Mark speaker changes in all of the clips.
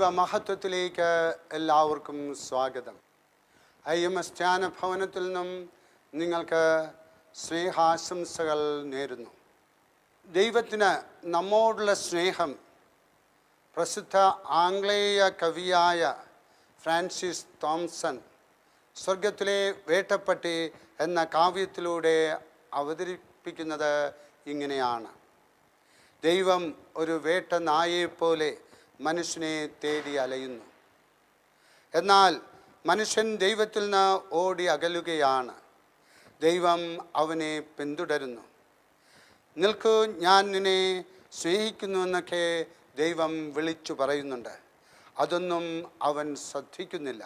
Speaker 1: ദൈവമഹത്വത്തിലേക്ക് എല്ലാവർക്കും സ്വാഗതം. IMS ധ്യാന ഭവനത്തിൽ നിന്നും നിങ്ങൾക്ക് സ്നേഹാശംസകൾ നേരുന്നു. ദൈവത്തിന് നമ്മോടുള്ള സ്നേഹം പ്രസിദ്ധ ആംഗ്ലേയ കവിയായ ഫ്രാൻസിസ് തോംസൺ സ്വർഗത്തിലെ വേട്ടപ്പട്ടി എന്ന കാവ്യത്തിലൂടെ അവതരിപ്പിക്കുന്നത് ഇങ്ങനെയാണ്. ദൈവം ഒരു വേട്ട നായയെപ്പോലെ മനുഷ്യനെ തേടി അലയുന്നു. എന്നാൽ മനുഷ്യൻ ദൈവത്തിൽ നിന്ന് ഓടി അകലുകയാണ്. ദൈവം അവനെ പിന്തുടരുന്നു. നിൽക്കൂ, ഞാൻ നിന്നെ സ്നേഹിക്കുന്നുവെന്നൊക്കെ ദൈവം വിളിച്ചു പറയുന്നുണ്ട്. അതൊന്നും അവൻ ശ്രദ്ധിക്കുന്നില്ല.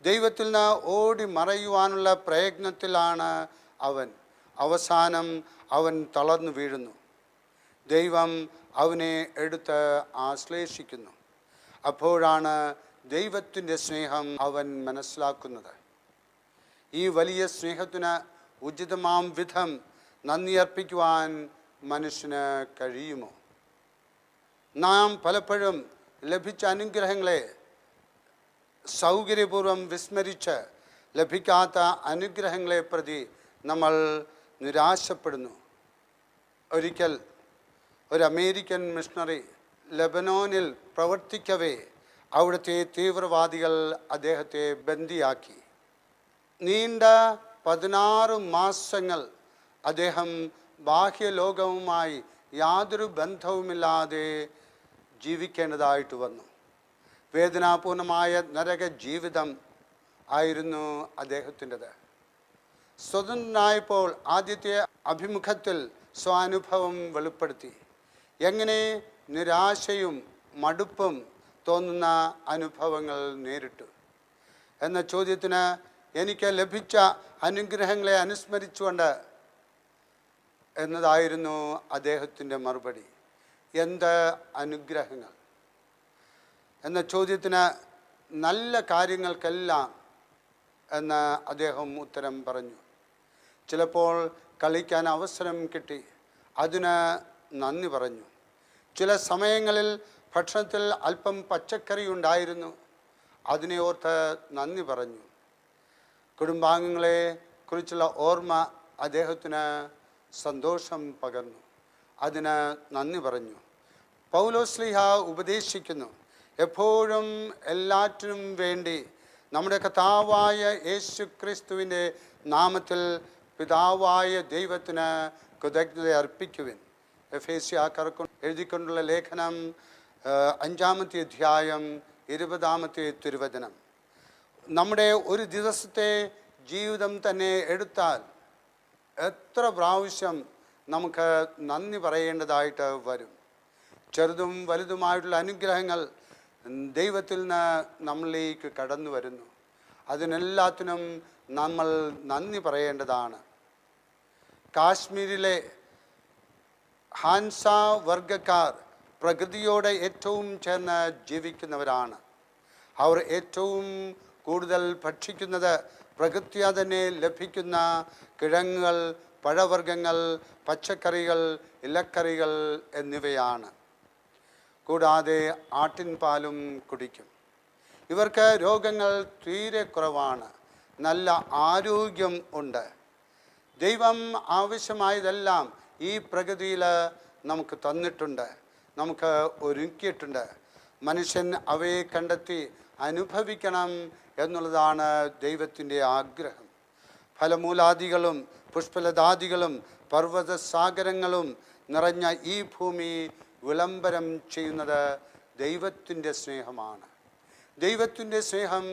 Speaker 1: ദൈവത്തിൽ നിന്ന് ഓടി മറയുവാനുള്ള പ്രയത്നത്തിലാണ് അവൻ. അവസാനം അവൻ തളർന്നു വീഴുന്നു. ദൈവം അവനെ എടുത്ത് ആശ്ലേഷിക്കുന്നു. അപ്പോഴാണ് ദൈവത്തിൻ്റെ സ്നേഹം അവൻ മനസ്സിലാക്കുന്നത്. ഈ വലിയ സ്നേഹത്തിന് ഉചിതമാം വിധം നന്ദി അർപ്പിക്കുവാൻ മനുഷ്യന് കഴിയുമോ? നാം പലപ്പോഴും ലഭിച്ച അനുഗ്രഹങ്ങളെ സൗകര്യപൂർവ്വം വിസ്മരിച്ച് ലഭിക്കാത്ത അനുഗ്രഹങ്ങളെ പ്രതി നമ്മൾ നിരാശപ്പെടുന്നു. ഒരിക്കൽ ഒരു അമേരിക്കൻ മിഷണറി ലെബനോനിൽ പ്രവർത്തിക്കവേ അവിടുത്തെ തീവ്രവാദികൾ അദ്ദേഹത്തെ ബന്ദിയാക്കി. നീണ്ട 16 മാസങ്ങൾ അദ്ദേഹം ബാഹ്യലോകവുമായി യാതൊരു ബന്ധവുമില്ലാതെ ജീവിക്കേണ്ടതായിട്ട് വന്നു. വേദനാപൂർണമായ നരക ജീവിതം ആയിരുന്നു അദ്ദേഹത്തിൻ്റെത്. സ്വതന്ത്രനായപ്പോൾ ആദ്യത്തെ അഭിമുഖത്തിൽ സ്വാനുഭവം വെളിപ്പെടുത്തി. എങ്ങനെ നിരാശയും മടുപ്പും തോന്നുന്ന അനുഭവങ്ങൾ നേരിട്ടു എന്ന ചോദ്യത്തിന് എനിക്ക് ലഭിച്ച അനുഗ്രഹങ്ങളെ അനുസ്മരിച്ചുകൊണ്ട് എന്നതായിരുന്നു അദ്ദേഹത്തിൻ്റെ മറുപടി. എന്ത് അനുഗ്രഹങ്ങൾ എന്ന ചോദ്യത്തിന് നല്ല കാര്യങ്ങൾക്കെല്ലാം എന്ന് അദ്ദേഹം ഉത്തരം പറഞ്ഞു. ചിലപ്പോൾ കളിക്കാൻ അവസരം കിട്ടി, അതിന് നന്ദി പറഞ്ഞു. ചില സമയങ്ങളിൽ ഭക്ഷണത്തിൽ അല്പം പച്ചക്കറി ഉണ്ടായിരുന്നു, അതിനെ ഓർത്ത് നന്ദി പറഞ്ഞു. കുടുംബാംഗങ്ങളെ കുറിച്ചുള്ള ഓർമ്മ അദ്ദേഹത്തിന് സന്തോഷം പകർന്നു, അതിന് നന്ദി പറഞ്ഞു. പൗലോസ്ലീഹ ഉപദേശിക്കുന്നു, എപ്പോഴും എല്ലാറ്റിനും വേണ്ടി നമ്മുടെ കർത്താവായ യേശു ക്രിസ്തുവിൻ്റെ നാമത്തിൽ പിതാവായ ദൈവത്തിന് കൃതജ്ഞത അർപ്പിക്കുവിൻ. എഫേസ്യക്കാർക്ക് എഴുതിക്കൊണ്ടുള്ള ലേഖനം 5-ാമത്തെ അധ്യായം 20-ാമത്തെ തിരുവചനം. നമ്മുടെ ഒരു ദിവസത്തെ ജീവിതം തന്നെ എടുത്താൽ എത്ര പ്രാവശ്യം നമുക്ക് നന്ദി പറയേണ്ടതായിട്ട് വരും. ചെറുതും വലുതുമായിട്ടുള്ള അനുഗ്രഹങ്ങൾ ദൈവത്തിൽ നിന്ന് നമ്മളിലേക്ക് കടന്നു വരുന്നു. അതിനെല്ലാത്തിനും നമ്മൾ നന്ദി പറയേണ്ടതാണ്. കാശ്മീരിലെ ഹാൻസ വർഗക്കാർ പ്രകൃതിയോട് ഏറ്റവും ചേർന്ന് ജീവിക്കുന്നവരാണ്. അവർ ഏറ്റവും കൂടുതൽ ഭക്ഷിക്കുന്നത് പ്രകൃത്യാ തന്നെ ലഭിക്കുന്ന കിഴങ്ങുകൾ, പഴവർഗ്ഗങ്ങൾ, പച്ചക്കറികൾ, ഇലക്കറികൾ എന്നിവയാണ്. കൂടാതെ ആട്ടിൻപാലും കുടിക്കും. ഇവർക്ക് രോഗങ്ങൾ തീരെ കുറവാണ്, നല്ല ആരോഗ്യം ഉണ്ട്. ദൈവം ആവശ്യമായതെല്ലാം ഈ പ്രകൃതിയിൽ നമുക്ക് തന്നിട്ടുണ്ട്, നമുക്ക് ഒരുക്കിയിട്ടുണ്ട്. മനുഷ്യൻ അവയെ കണ്ടെത്തി അനുഭവിക്കണം എന്നുള്ളതാണ് ദൈവത്തിൻ്റെ ആഗ്രഹം. ഫലമൂലാദികളും പുഷ്പലതാദികളും പർവ്വതസാഗരങ്ങളും നിറഞ്ഞ ഈ ഭൂമി വിളംബരം ചെയ്യുന്നത് ദൈവത്തിൻ്റെ സ്നേഹമാണ്. ദൈവത്തിൻ്റെ സ്നേഹം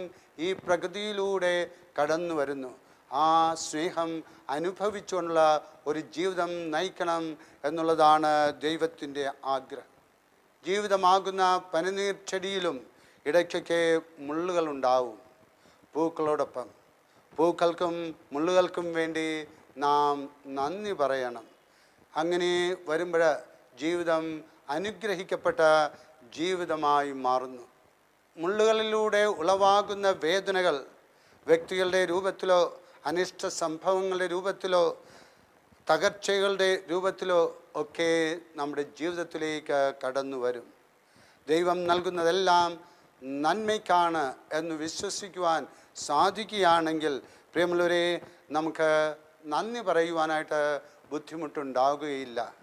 Speaker 1: ഈ പ്രകൃതിയിലൂടെ കടന്നു വരുന്നു. ആ സ്നേഹം അനുഭവിച്ചുകൊണ്ടുള്ള ഒരു ജീവിതം നയിക്കണം എന്നുള്ളതാണ് ദൈവത്തിൻ്റെ ആഗ്രഹം. ജീവിതമാകുന്ന പനിനീർ ചെടിയിലും ഇടയ്ക്കൊക്കെ മുള്ളുകളുണ്ടാവും. പൂക്കളോടൊപ്പം പൂക്കൾക്കും മുള്ളുകൾക്കും വേണ്ടി നാം നന്ദി പറയണം. അങ്ങനെ വരുമ്പോൾ ജീവിതം അനുഗ്രഹിക്കപ്പെട്ട ജീവിതമായി മാറുന്നു. മുള്ളുകളിലൂടെ ഉളവാകുന്ന വേദനകൾ വ്യക്തികളുടെ രൂപത്തിലോ അനിഷ്ട സംഭവങ്ങളുടെ രൂപത്തിലോ തകർച്ചകളുടെ രൂപത്തിലോ ഒക്കെ നമ്മുടെ ജീവിതത്തിലേക്ക് കടന്നു വരും. ദൈവം നൽകുന്നതെല്ലാം നന്മയ്ക്കാണ് എന്ന് വിശ്വസിക്കുവാൻ സാധിക്കുകയാണെങ്കിൽ പ്രിയമുള്ളവരെ, നമുക്ക് നന്ദി പറയുവാനായിട്ട് ബുദ്ധിമുട്ടുണ്ടാകുകയില്ല.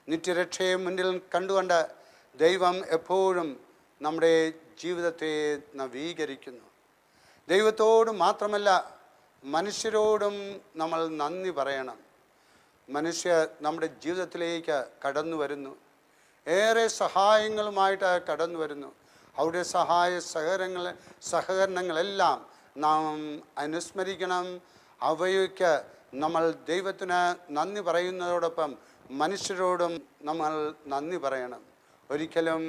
Speaker 1: നിത്യരക്ഷയെ മുന്നിൽ കണ്ടുകൊണ്ട് ദൈവം എപ്പോഴും നമ്മുടെ ജീവിതത്തെ നവീകരിക്കുന്നു. ദൈവത്തോട് മാത്രമല്ല, മനുഷ്യരോടും നമ്മൾ നന്ദി പറയണം. മനുഷ്യർ നമ്മുടെ ജീവിതത്തിലേക്ക് കടന്നു വരുന്നു, ഏറെ സഹായങ്ങളുമായിട്ട് കടന്നു വരുന്നു. അവരുടെ സഹകരണങ്ങളെല്ലാം നാം അനുസ്മരിക്കണം. അവയ്ക്ക് നമ്മൾ ദൈവത്തിന് നന്ദി പറയുന്നതോടൊപ്പം മനുഷ്യരോടും നമ്മൾ നന്ദി പറയണം. ഒരിക്കലും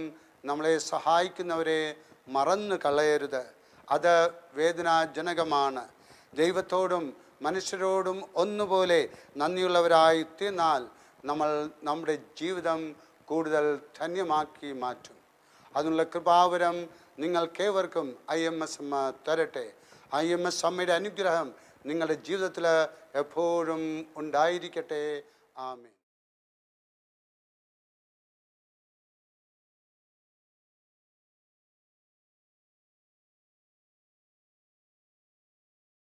Speaker 1: നമ്മളെ സഹായിക്കുന്നവരെ മറന്നു കളയരുത്. അത് വേദനാജനകമാണ്. ദൈവത്തോടും മനുഷ്യരോടും ഒന്നുപോലെ നന്ദിയുള്ളവരായി തീർന്നാൽ നമ്മൾ നമ്മുടെ ജീവിതം കൂടുതൽ ധന്യമാക്കി മാറ്റും. അതിനുള്ള കൃപാവരം നിങ്ങൾക്കേവർക്കും IMS അമ്മ തരട്ടെ. IMS അമ്മയുടെ അനുഗ്രഹം നിങ്ങളുടെ ജീവിതത്തിൽ എപ്പോഴും ഉണ്ടായിരിക്കട്ടെ. ആമേൻ.